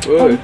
Woi.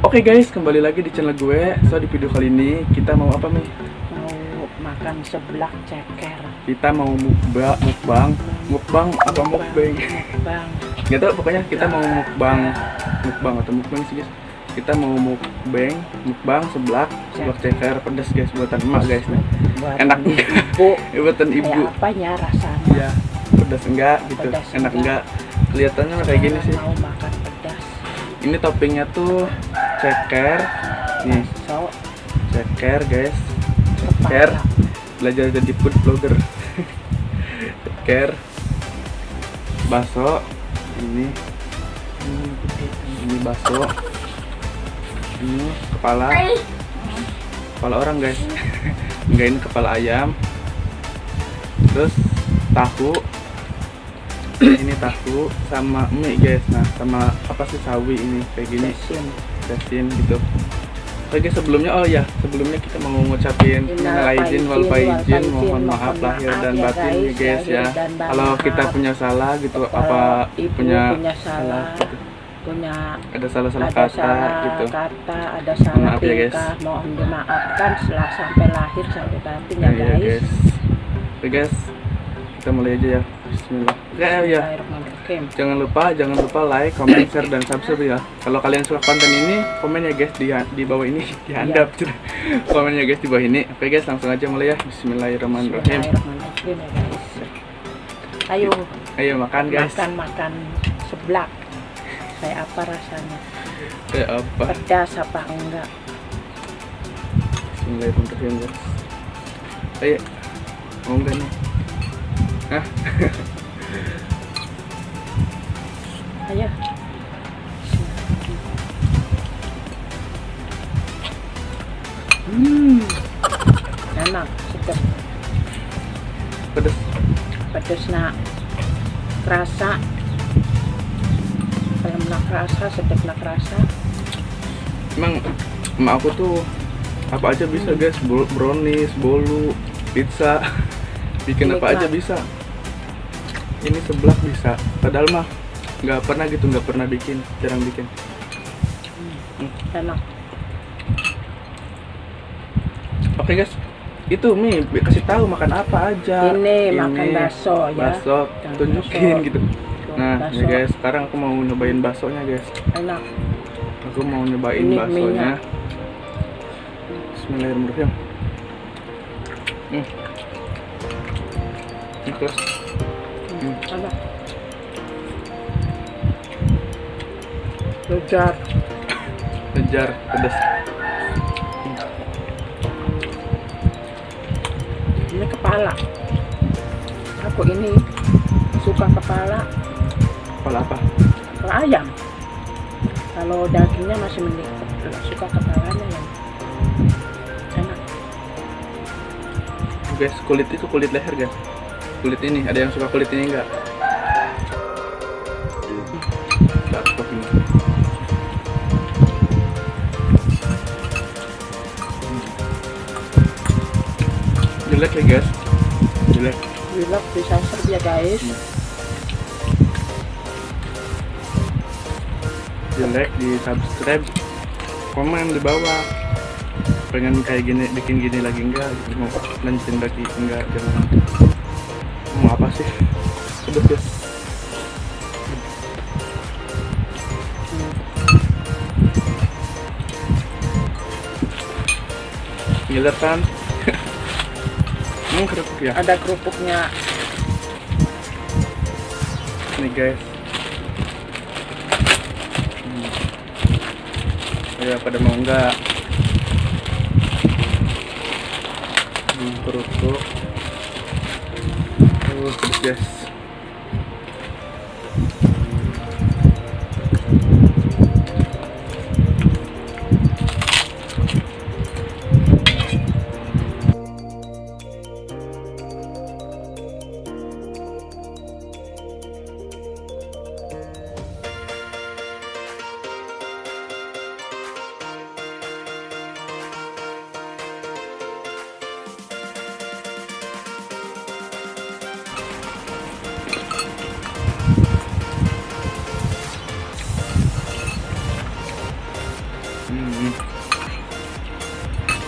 Oke guys, kembali lagi di channel gue. So di video kali ini kita mau apa nih? Mau makan seblak ceker. Kita mau mukbang apa mukbang? Mukbang. Gak tau, pokoknya kita mau mukbang atau mukbang sih guys. Kita mau mukbang seblak ceker pedas guys, buatan emak guys. Buatan Enak ibu. buatan ibu. Kayak apanya rasanya? Iya, pedas enggak gitu, Pedas enak enggak. enggak. Kelihatannya kayak gini sih. Mau makan pedas. Ini toppingnya tuh ceker. Nih, So, ceker guys. kepala. Ceker. Belajar jadi food blogger. Ceker. Bakso. Ini bakso. Ini kepala orang guys. Enggak, ini kepala ayam. Terus tahu. Ini tahu sama mie guys. Nah, sama apa sih, sawi ini kayak gini. Dasin gitu. Oke, sebelumnya kita mau ngucapin minal aidin wal faizin, mohon maaf lahir dan batin ya guys ya. Kalau kita punya salah gitu, apa punya salah gitu. Ada salah ada kata gitu. Ada salah Maaf ya, guys. tingkah, mohon dimaafkan setelah sampai lahir sampai batin ya Iya, guys. Oke guys, kita mulai aja ya. Bismillah. Ya. Bismillahirrahmanirrahim. Jangan lupa like, comment, share, dan subscribe ya. Kalau kalian suka konten ini, komen ya guys di bawah ini, dihandap. Komen ya guys di bawah ini. Oke guys, langsung aja mulai ya. Bismillahirrahmanirrahim. Bismillahirrahmanirrahim ya guys. Ayo makan guys. Makan seblak. Kayak apa rasanya? Kayak apa? Pedas apa enggak? Bismillahirrahmanirrahim guys. Ayo, mau enggak nih? Hah? Ayo. Enak, sedap. Pedas nak kerasa. Kalau nak kerasa, sedap nak kerasa. Emang emak aku tuh apa aja bisa guys, brownies, bolu, pizza, bikin apa aja bisa. Ini seblak bisa, padahal mah nggak pernah bikin, jarang bikin. Enak. Oke guys, itu Mi kasih tahu makan apa aja. Ini makan bakso ya. Bakso, tunjukin gitu. Nah, bakso. ya guys, sekarang aku mau nyobain baksonya guys. Enak. Aku mau nyobain Ini baksonya. minyak. Bismillahirrahmanirrahim. Terus. Enak. Lejar, pedas. Ini kepala. Aku ini suka kepala. Kepala apa? Kepala ayam. Kalau dagingnya masih mending, suka kepalanya yang enak. Guys, kulit itu kulit leher guys. Kulit ini, ada yang suka kulit ini enggak? Enggak suka ini. Jelek ya guys. Jelek Bisa serb ya guys. Jelek, di subscribe, komen di bawah. Pengen kayak gini, bikin gini lagi enggak? Mau lanjutin lagi enggak? Jangan. Mau apa sih? Pedes guys. ngiler kan. Kerupuk ya. Ada kerupuknya. Nih guys. Ya pada mau enggak? Kerupuk. Pedes guys.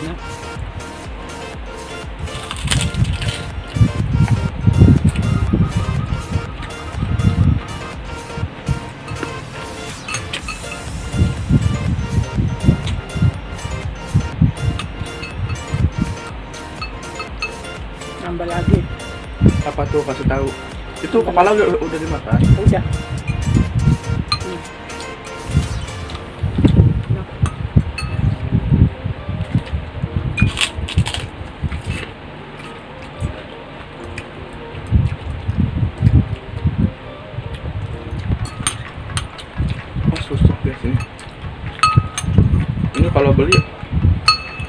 Enak. Nambah lagi. Apa tuh, kasih tahu. Itu kepala udah dimakan. Udah. Enak. Oh, susah guys ini. Ini kalau beli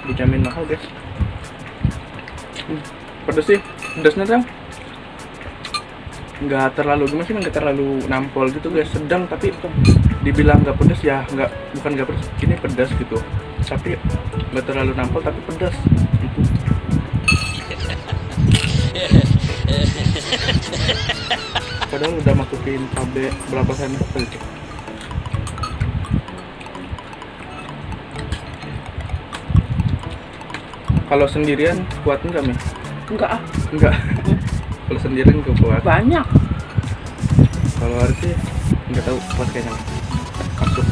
dijamin mahal guys. Pedes sih, pedesnya dong. Nggak terlalu gimana sih, nggak terlalu nampol gitu guys, sedang. Tapi dibilang nggak pedes ya nggak, bukan nggak pedes, ini pedas gitu, tapi nggak terlalu nampol tapi pedas gitu. Padahal udah masukin cabai berapa sendok gitu. Kalau sendirian kuat nggak Mi? Enggak ah, Enggak. Kalau sendirian nggak kuat. banyak. Kalau harus sih nggak tahu, kuat kayaknya. Masuk.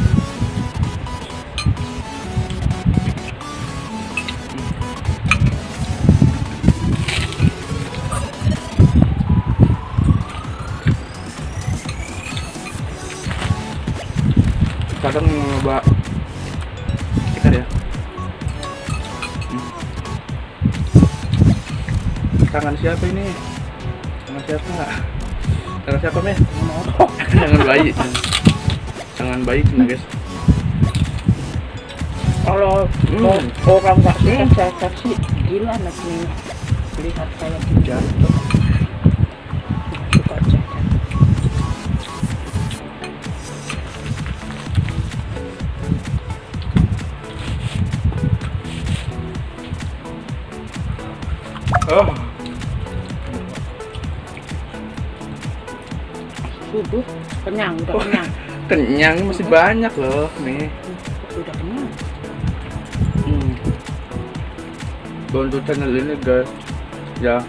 Kadang nyoba kita ya. Tangan siapa ini? Tangan siapa? Tangan siapa Meh? Tangan bayi. Tangan bayi nah guys. Kalau orang nggak suka saya kasih, gila nanti lihat saya gitu. Suka cacat. Oh, Subuh kenyang, udah kenyang. kenyang masih banyak loh nih. Udah kenyang. Bantu channel ini guys. Ya,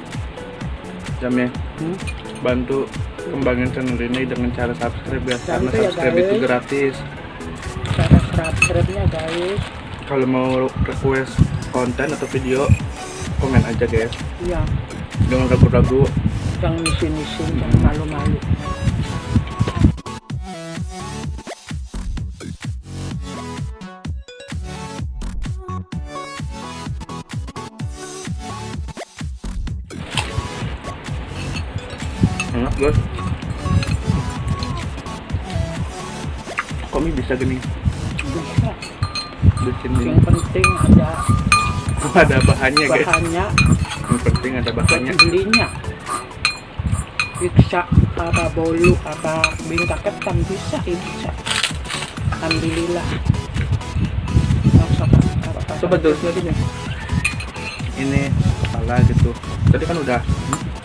Jamnya. Bantu kembangin channel ini dengan cara subscribe ya. Karena Bantu ya, subscribe guys. itu gratis. Cara subscribe-nya guys. Kalau mau request konten atau video, komen aja guys. Iya, Jangan ragu-ragu. jangan misin-misin, jangan malu-malu. Enak guys. Kok mie bisa gini? Bisa. Bikin Yang penting ada ada bahannya guys. bahannya, Yang penting ada bahannya. belinya. Bisa apa bolu, apa bingka ketan bisa, bisa. Alhamdulillah. Coba terus lagi nih. Ini kepala gitu. Tadi kan udah.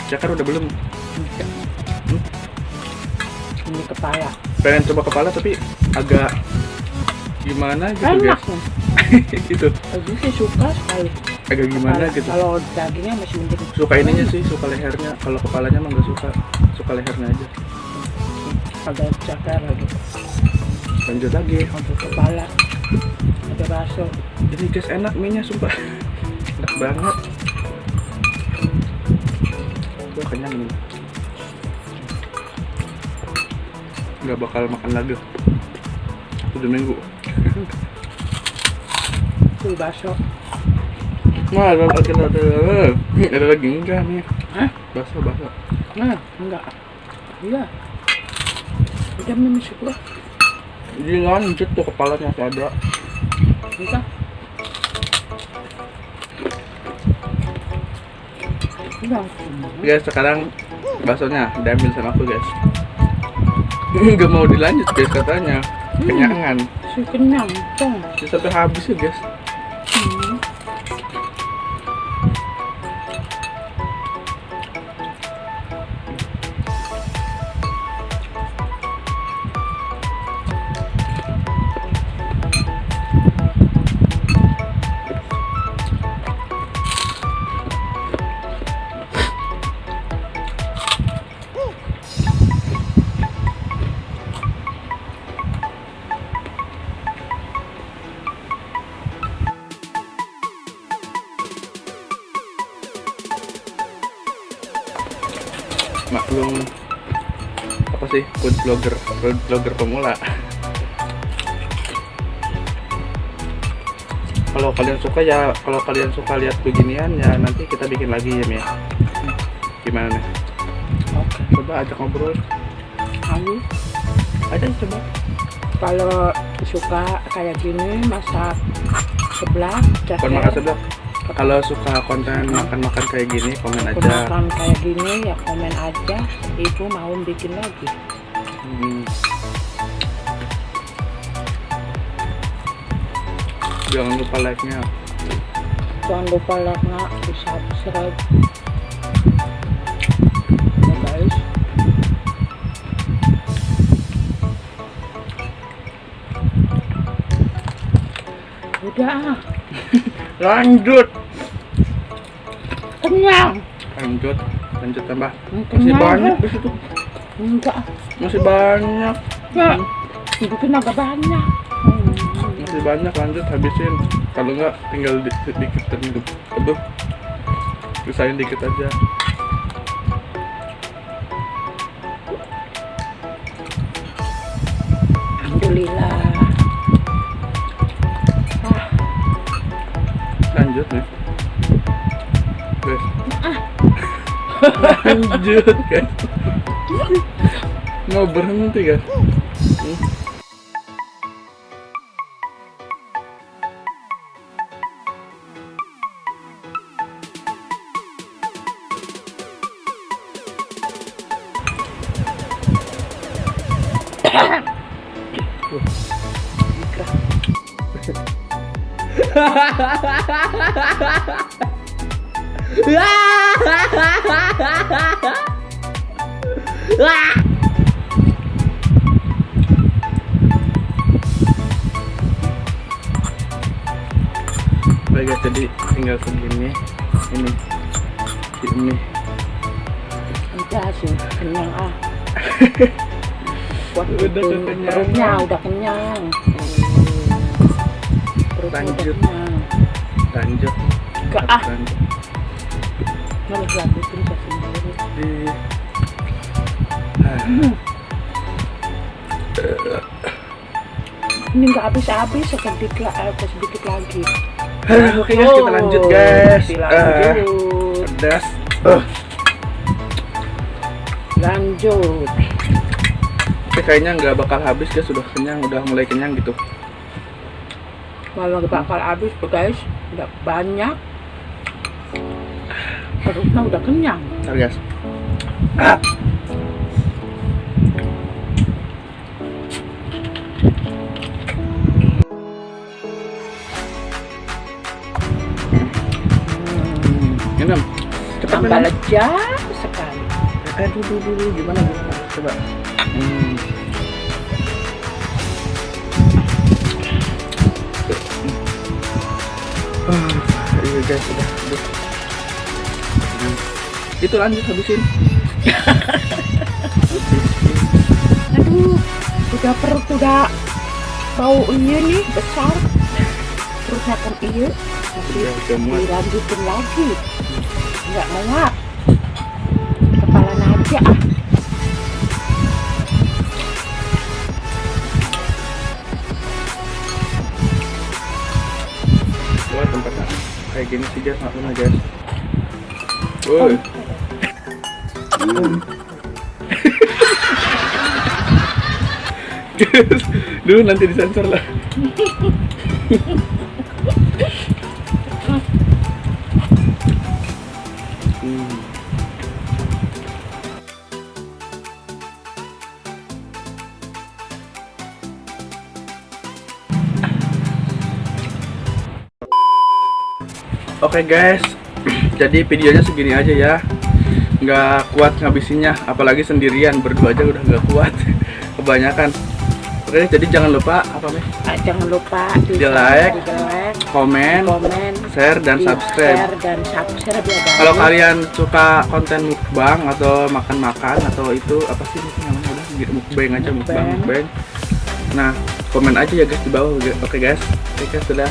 Jakar udah belum? Ini kepala. Pengen coba kepala tapi agak gimana gitu Enak guys. nih. Gitu. Aku sih suka sekali. Agak gimana Kepala. gitu. Kalau dagingnya masih mending. Suka ininya sih, suka lehernya. Kalau kepalanya emang nggak suka. Suka lehernya aja. Ada cakar lagi. Lanjut lagi. Untuk kepala. Ada bakso. Ini guys enak mie-nya sumpah. enak banget. Gue kenyang nih. Nggak bakal makan lagi. Udah minggu. Tuh bakso. Nah, ada lagi enggak nih? Hah? Bakso. Nah, enggak. Iya. Udah memisik gua. Jadi lanjut tuh kepalanya masih ada. Bisa. Udah. Guys, sekarang baksonya diambil sama aku guys. Nggak mau dilanjut guys katanya. Kenyangan. Si kenyang, dong. Bisa sampai habis ya guys. Maklum apa sih, food blogger pemula. Kalau kalian suka lihat beginian ya nanti kita bikin lagi ya Mia. Gimana nih? Oke. Coba ajak ngobrol. Kamu Aja coba. kalau suka kayak gini masak seblak, Bukan makan seblak. Kalau suka konten makan-makan kayak gini komen aja. makan kayak gini ya komen aja. Ibu mau bikin lagi. Jangan lupa like-nya. Jangan lupa like-nya, subscribe. Ya guys. Udah, Lanjut kenyang. lanjut tambah. Masih Kenyang. banyak di situ. Enggak, Masih banyak. ya. Bikin agak banyak. Masih banyak, lanjut habisin. Kalau enggak tinggal dikit hidup. Aduh. Pisahin dikit aja. Alhamdulillah. Lanjut nih. Guys. Lanjut guys. Mau berhenti guys. Baik guys, jadi tinggal segini. Ini Udah sih, kenyang ah. Buat Udah bikin kenyang. perutnya udah kenyang. Perutnya udah Lanjut. kenyang. lanjut. Enggak ah, Lanjut. harus lanjutin ke sendiri. Ini nggak habis-habis, sedikit lagi. Oke guys, kita lanjut guys. Lanjut. Pedas. Lanjut. Tapi kayaknya nggak bakal habis guys, sudah kenyang, udah mulai kenyang gitu. Malah bakal habis guys, udah banyak. Perutnya udah kenyang. Bentar guys. Minum. Cepat Tambah minum. lezat sekali. Dulu gimana coba. Iya guys, udah. Itu lanjut habisin. Aduh, udah perut udah bau ini nih besar. Perutnya kan iya, udah muat. Dilanjutin lagi. Nggak muat. Kepala aja ah. Wah, tempatnya kayak gini sih guys, nggak pernah guys. Woi. Guys, dulu nanti disensor lah. Oke guys, jadi videonya segini aja ya. Nggak kuat ngabisinnya, apalagi sendirian, berdua aja udah nggak kuat. Kebanyakan. Oke, jadi jangan lupa apa nih? Jangan lupa Di like, komen, share dan subscribe. Ya, Kalau kalian suka konten mukbang atau makan-makan atau itu apa sih itu namanya, udah mukbang aja, mukbang. Nah, komen aja ya guys di bawah. Oke guys, oke sudah.